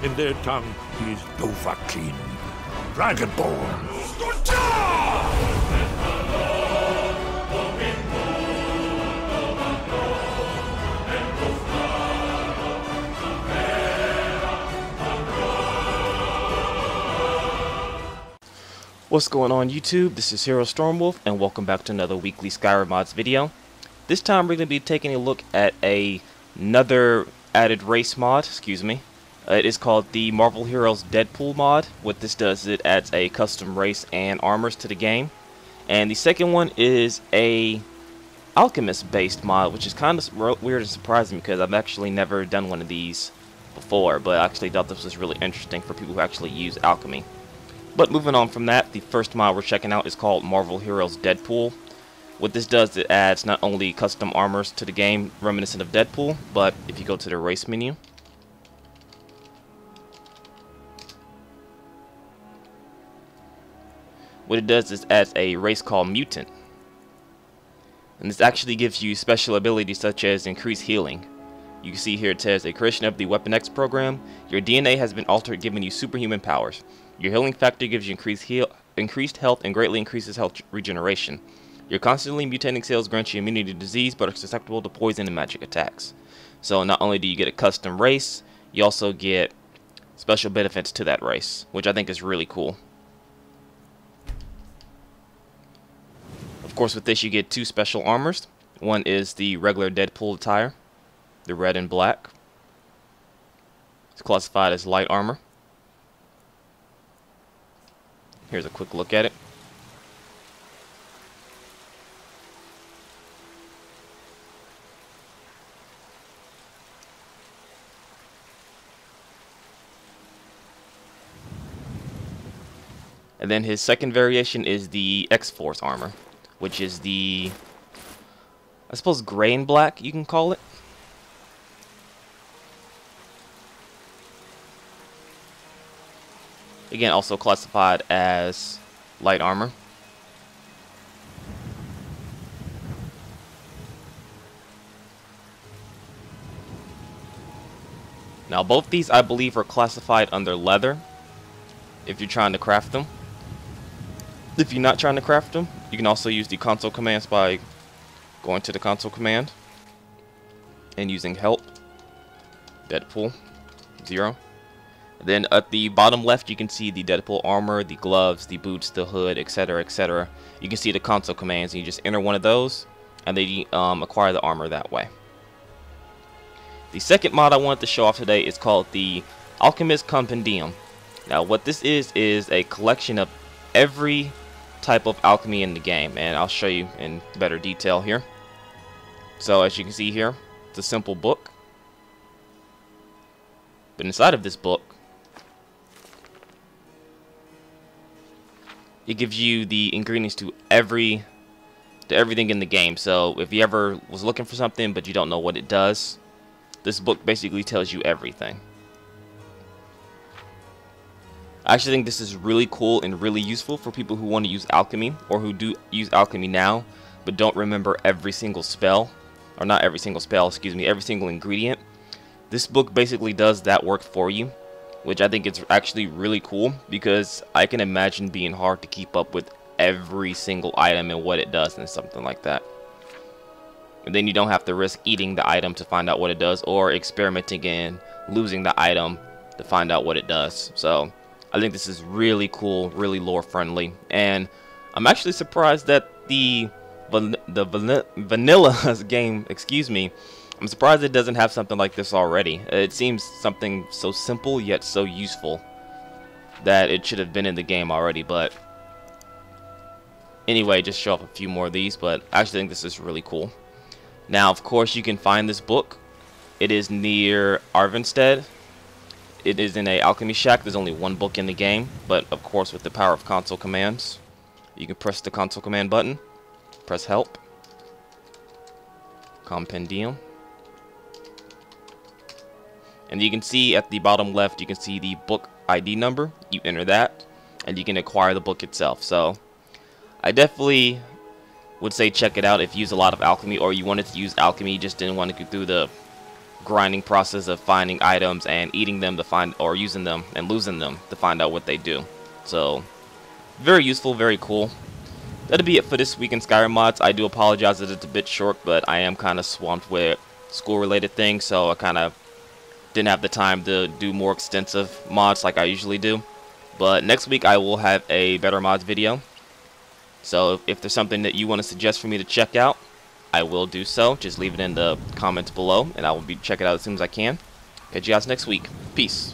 In their tongue, he is Dovahkiin, Dragonborn. What's going on YouTube? This is Hero Stormwolf and welcome back to another weekly Skyrim mods video. This time we're going to be taking a look at another added race mod, It is called the Marvel Heroes Deadpool mod. What this does is it adds a custom race and armors to the game. And the second one is a Alchemist based mod, which is kind of weird and surprising because I've actually never done one of these before, but I actually thought this was really interesting for people who actually use alchemy. But moving on from that, the first mod we're checking out is called Marvel Heroes Deadpool. What this does, it adds not only custom armors to the game reminiscent of Deadpool, but if you go to the race menu, what it does is adds a race called Mutant. And this actually gives you special abilities such as increased healing. You can see here it says, a creation of the Weapon X program, your DNA has been altered giving you superhuman powers. Your healing factor gives you increased health and greatly increases health regeneration. Your constantly mutating cells grant you immunity to disease but are susceptible to poison and magic attacks. So not only do you get a custom race, you also get special benefits to that race, which I think is really cool. Of course, with this you get two special armors. One is the regular Deadpool Attire, the red and black. It's classified as light armor. Here's a quick look at it. And then his second variation is the X-Force armor, which is the, I suppose, gray and black, you can call it. Again, also classified as light armor. Now both these I believe are classified under leather if you're trying to craft them. If you're not trying to craft them, you can also use the console commands by going to the console command and using help, Deadpool, 0. Then at the bottom left you can see the Deadpool armor, the gloves, the boots, the hood, etc, etc. You can see the console commands and you just enter one of those and they acquire the armor that way. The second mod I wanted to show off today is called the Alchemist Compendium. Now what this is a collection of every type of alchemy in the game, and I'll show you in better detail here. So as you can see here, it's a simple book. But inside of this book, it gives you the ingredients to everything in the game. So if you ever was looking for something but you don't know what it does, this book basically tells you everything. I actually think this is really cool and really useful for people who want to use alchemy, or who do use alchemy now but don't remember every single spell, or not every single spell, excuse me, every single ingredient. This book basically does that work for you, which I think is actually really cool, because I can imagine being hard to keep up with every single item and what it does and something like that. And then you don't have to risk eating the item to find out what it does, or experimenting and losing the item to find out what it does. So I think this is really cool, really lore friendly, and I'm actually surprised that the vanilla game, I'm surprised it doesn't have something like this already. It seems something so simple yet so useful that it should have been in the game already. But anyway, just show off a few more of these, but I actually think this is really cool. Now of course you can find this book. It is near Arvenstead. It is in a alchemy shack. There's only one book in the game, but of course with the power of console commands, you can press the console command button, press help, compendium, and you can see at the bottom left, you can see the book ID number. You enter that and you can acquire the book itself. So I definitely would say check it out if you use a lot of alchemy, or you wanted to use alchemy, you just didn't want to go through the grinding process of finding items and eating them to find, or using them and losing them to find out what they do. So very useful, very cool. That'll be it for this week in Skyrim mods. I do apologize that it's a bit short, but I am kind of swamped with school related things, so I kind of didn't have the time to do more extensive mods like I usually do. But next week I will have a better mods video. So if there's something that you want to suggest for me to check out, I will do so. Just leave it in the comments below, and I will check it out as soon as I can. Catch you guys next week. Peace.